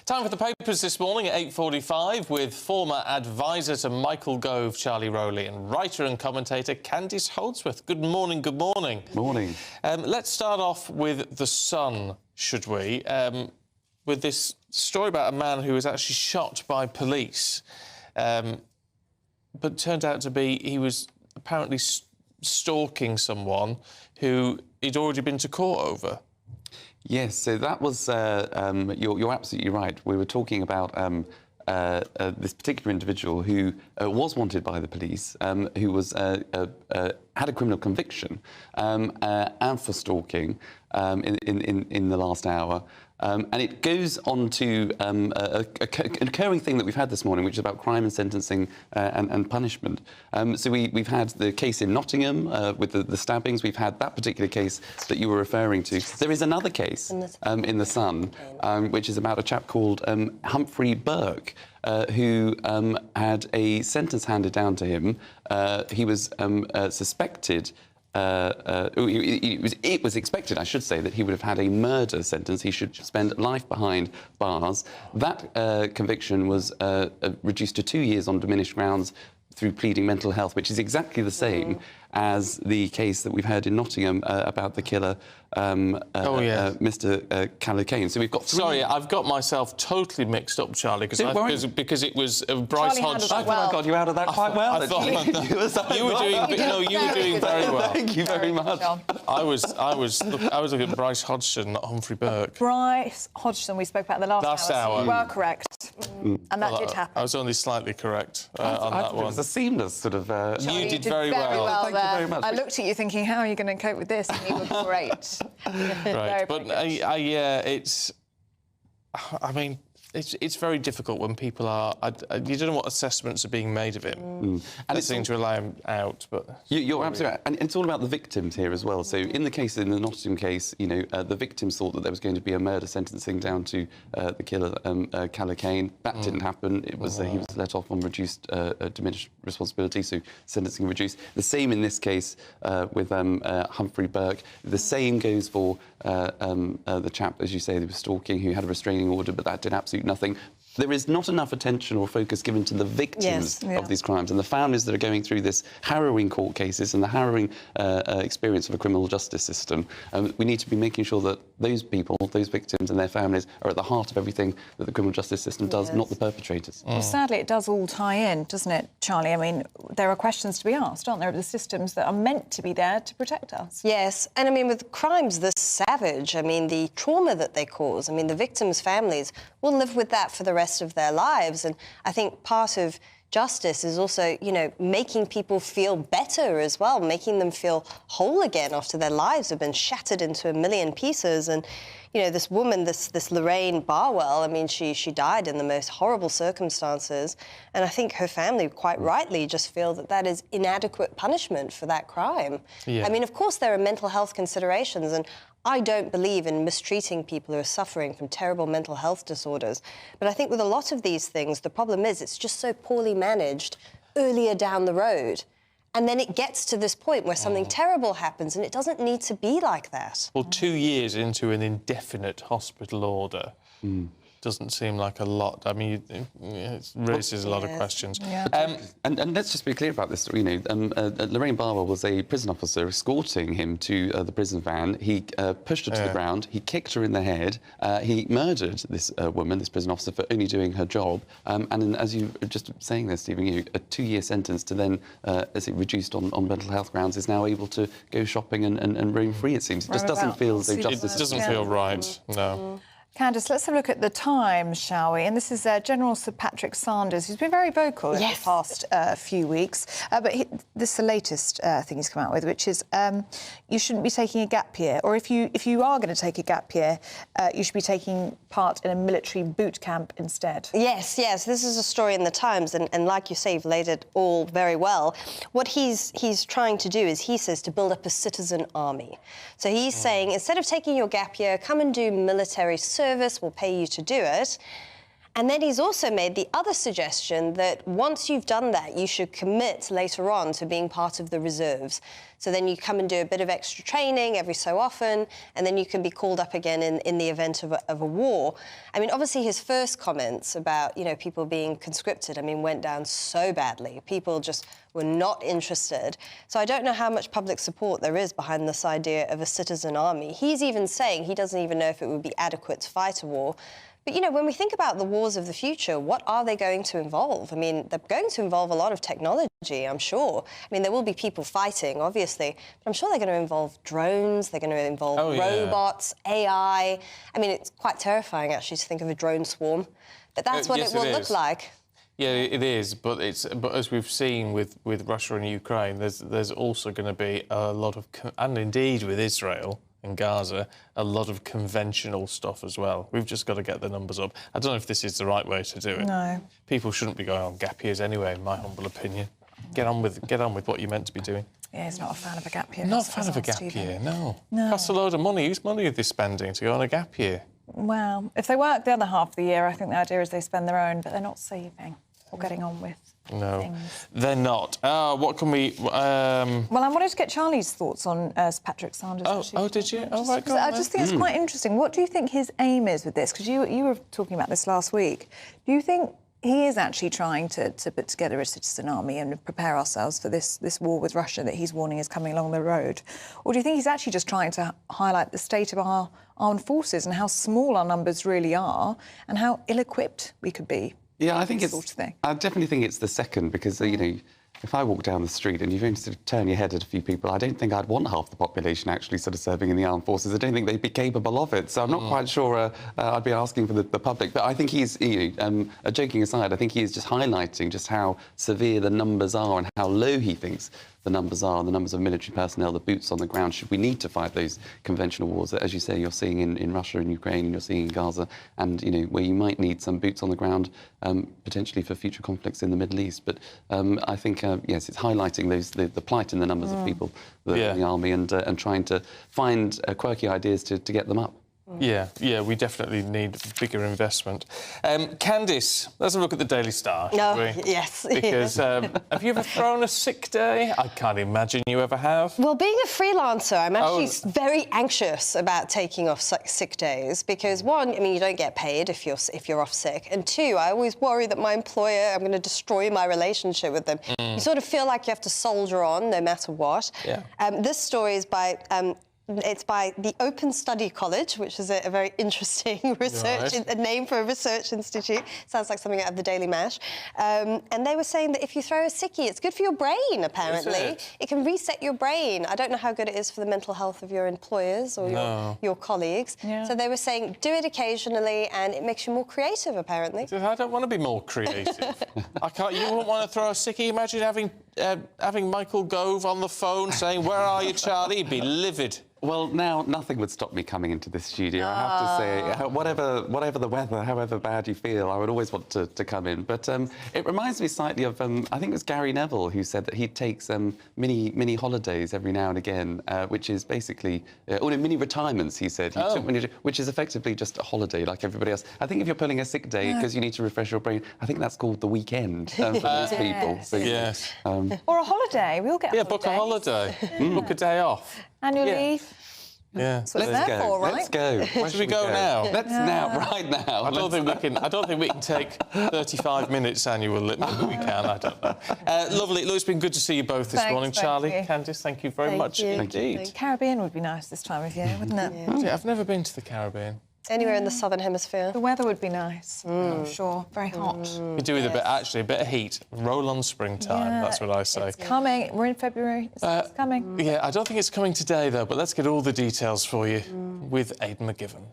Time for the papers this morning at 8:45 with former advisor to Michael Gove, Charlie Rowley, and writer and commentator Candice Holdsworth. Good morning, good morning. Morning. Let's start off with The Sun, should we? With this story about a man who was actually shot by police, but turned out to be he was apparently stalking someone who he'd already been to court over. Yes, so that was... you're absolutely right. We were talking about this particular individual who was wanted by the police, who was had a criminal conviction and for stalking in the last hour. And it goes on to an occurring thing that we've had this morning, which is about crime and sentencing and punishment. So we've had the case in Nottingham with the stabbings. We've had that particular case that you were referring to. There is another case in The Sun, which is about a chap called Humphrey Burke, who had a sentence handed down to him. He was suspected... it was expected, I should say, that he would have had a murder sentence. He should spend life behind bars. That conviction was reduced to 2 years on diminished grounds through pleading mental health, which is exactly the same as the case that we've heard in Nottingham about the killer, Mr. Callaghan. So we've got three... Sorry, I've got myself totally mixed up, Charlie, because it was Bryce Hodgson. I thought I got you out of that quite well. I thought you were doing very well. Thank you very much. I was looking at Bryce Hodgson, not Humphrey Burke. Bryce Hodgson, we spoke about the last hour. So you were correct, and that did happen. I was only slightly correct on that one. It was a seamless sort of... You did very well. Thank you very much. I looked at you thinking, how are you going to cope with this? And you were great. Right, but it's... I mean, it's very difficult when people are... you don't know what assessments are being made of him. And it seems to allow him out, but... You're absolutely right. And it's all about the victims here as well. So in the Nottingham case, you know, the victims thought that there was going to be a murder sentencing down to the killer, Callaghan. That didn't happen. It was he was let off on reduced, diminished responsibility, so sentencing reduced. The same in this case with Humphrey Burke. The same goes for the chap, as you say, who was stalking, who had a restraining order, but that did absolutely nothing. There is not enough attention or focus given to the victims of these crimes and the families that are going through this harrowing court cases and the harrowing experience of a criminal justice system. We need to be making sure that those people, those victims and their families are at the heart of everything that the criminal justice system does, not the perpetrators. Well, sadly, it does all tie in, doesn't it, Charlie? I mean, there are questions to be asked, aren't there, of the systems that are meant to be there to protect us? Yes, and I mean, with crimes this savage, I mean, the trauma that they cause, I mean, the victims' families will live with that for the rest of their lives. And I think part of justice is also, you know, making people feel better as well, making them feel whole again after their lives have been shattered into a million pieces. And, you know, this woman, this Lorraine Barwell, I mean, she died in the most horrible circumstances. And I think her family, quite rightly, just feel that that is inadequate punishment for that crime. I mean, of course, there are mental health considerations, and I don't believe in mistreating people who are suffering from terrible mental health disorders. But I think with a lot of these things, the problem is it's just so poorly managed earlier down the road. And then it gets to this point where something terrible happens, and it doesn't need to be like that. Well, 2 years into an indefinite hospital order doesn't seem like a lot. I mean, it raises a lot of questions. And let's just be clear about this. You know, Lorraine Barwell was a prison officer escorting him to the prison van. He pushed her to the ground. He kicked her in the head. He murdered this woman, this prison officer, for only doing her job. And as you were just saying there, Stephen, you know, a 2-year sentence to then, as it reduced on mental health grounds, is now able to go shopping and roam free, it seems. It just doesn't feel as though justice... It doesn't feel right, no. Candice, let's have a look at the Times, shall we? And this is General Sir Patrick Sanders, who's been very vocal in the past few weeks. But this is the latest thing he's come out with, which is you shouldn't be taking a gap year. Or if you are going to take a gap year, you should be taking part in a military boot camp instead. Yes. This is a story in the Times, and like you say, you've laid it all very well. What he's trying to do is, he says, to build up a citizen army. So he's saying, instead of taking your gap year, come and do military service, we'll pay you to do it. And then he's also made the other suggestion that once you've done that, you should commit later on to being part of the reserves. So then you come and do a bit of extra training every so often, and then you can be called up again in the event of a war. I mean, obviously his first comments about, you know, people being conscripted, I mean, went down so badly. People just were not interested. So I don't know how much public support there is behind this idea of a citizen army. He's even saying he doesn't even know if it would be adequate to fight a war. But, you know, when we think about the wars of the future, what are they going to involve? I mean, they're going to involve a lot of technology, I'm sure. I mean, there will be people fighting, obviously, but I'm sure they're going to involve drones, they're going to involve robots, AI. I mean, it's quite terrifying, actually, to think of a drone swarm. But that's what it will look like. Yeah, it is, but as we've seen with Russia and Ukraine, there's also going to be a lot of, and indeed with Israel and Gaza, a lot of conventional stuff as well. We've just got to get the numbers up. I don't know if this is the right way to do it. No. People shouldn't be going on gap years anyway, in my humble opinion. Get on with what you're meant to be doing. Yeah, he's not a fan of a gap year. Not a fan of a gap year, no. Costs a load of money. Whose money are they spending to go on a gap year? Well, if they work the other half of the year, I think the idea is they spend their own, but they're not saving or getting on with things. They're not. What can we... Well, I wanted to get Charlie's thoughts on Sir Patrick Sanders. Oh, did you? Oh, right, go on, I just think it's quite interesting. What do you think his aim is with this? Because you were talking about this last week. Do you think he is actually trying to put together a citizen army and prepare ourselves for this war with Russia that he's warning is coming along the road? Or do you think he's actually just trying to highlight the state of our armed forces and how small our numbers really are and how ill-equipped we could be? Yeah, I think it's... sort of thing. I definitely think it's the second, because, you know, if I walk down the street and you've only sort of turn your head at a few people, I don't think I'd want half the population actually sort of serving in the armed forces. I don't think they'd be capable of it. So I'm not quite sure I'd be asking for the public. But I think he's, you know, joking aside, I think he is just highlighting just how severe the numbers are and how low he thinks the numbers are, the numbers of military personnel, the boots on the ground, should we need to fight those conventional wars that, as you say, you're seeing in Russia and Ukraine, and you're seeing in Gaza, and, you know, where you might need some boots on the ground, potentially for future conflicts in the Middle East. But I think, yes, it's highlighting the plight in the numbers of people that are in the army and trying to find quirky ideas to get them up. Yeah, we definitely need bigger investment. Candice, let's have a look at the Daily Star, shall we? Yes. Because have you ever thrown a sick day? I can't imagine you ever have. Well, being a freelancer, I'm actually very anxious about taking off sick days because, one, I mean, you don't get paid if you're off sick, and two, I always worry that my employer, I'm going to destroy my relationship with them. You sort of feel like you have to soldier on no matter what. Yeah. This story is by... It's by the Open Study College, which is a very interesting research, a name for a research institute. Sounds like something out of the Daily Mash. And they were saying that if you throw a sickie, it's good for your brain, apparently. It can reset your brain. I don't know how good it is for the mental health of your employers or your colleagues. Yeah. So they were saying do it occasionally and it makes you more creative, apparently. I don't want to be more creative. I can't. You wouldn't want to throw a sickie. Imagine having Michael Gove on the phone saying, "Where are you, Charlie?" He'd be livid. Well, now nothing would stop me coming into this studio. I have to say, whatever the weather, however bad you feel, I would always want to come in. But it reminds me slightly of, I think it was Gary Neville who said that he takes mini holidays every now and again, which is basically, mini retirements, he said, which is effectively just a holiday like everybody else. I think if you're pulling a sick day because you need to refresh your brain, I think that's called the weekend for most people. So, yes. Or a holiday. We all get book a holiday. Book a day off. Annual leave. Yeah. That's what it's there for, right? Let's go. Where should we go now? Let's right now. I don't think we can take 35 minutes annual leave. Maybe we can. I don't know. Lovely. Look, it's been good to see you both this morning, Charlie, Candice. Thank you very much indeed. Caribbean would be nice this time of year, wouldn't it? Yeah, I've never been to the Caribbean. Anywhere in the Southern Hemisphere. The weather would be nice, I'm sure. Very hot. We do with a bit of heat. Roll on springtime, that's what I say. It's coming. We're in February. It's coming. Yeah, I don't think it's coming today, though, but let's get all the details for you with Aidan McGivern.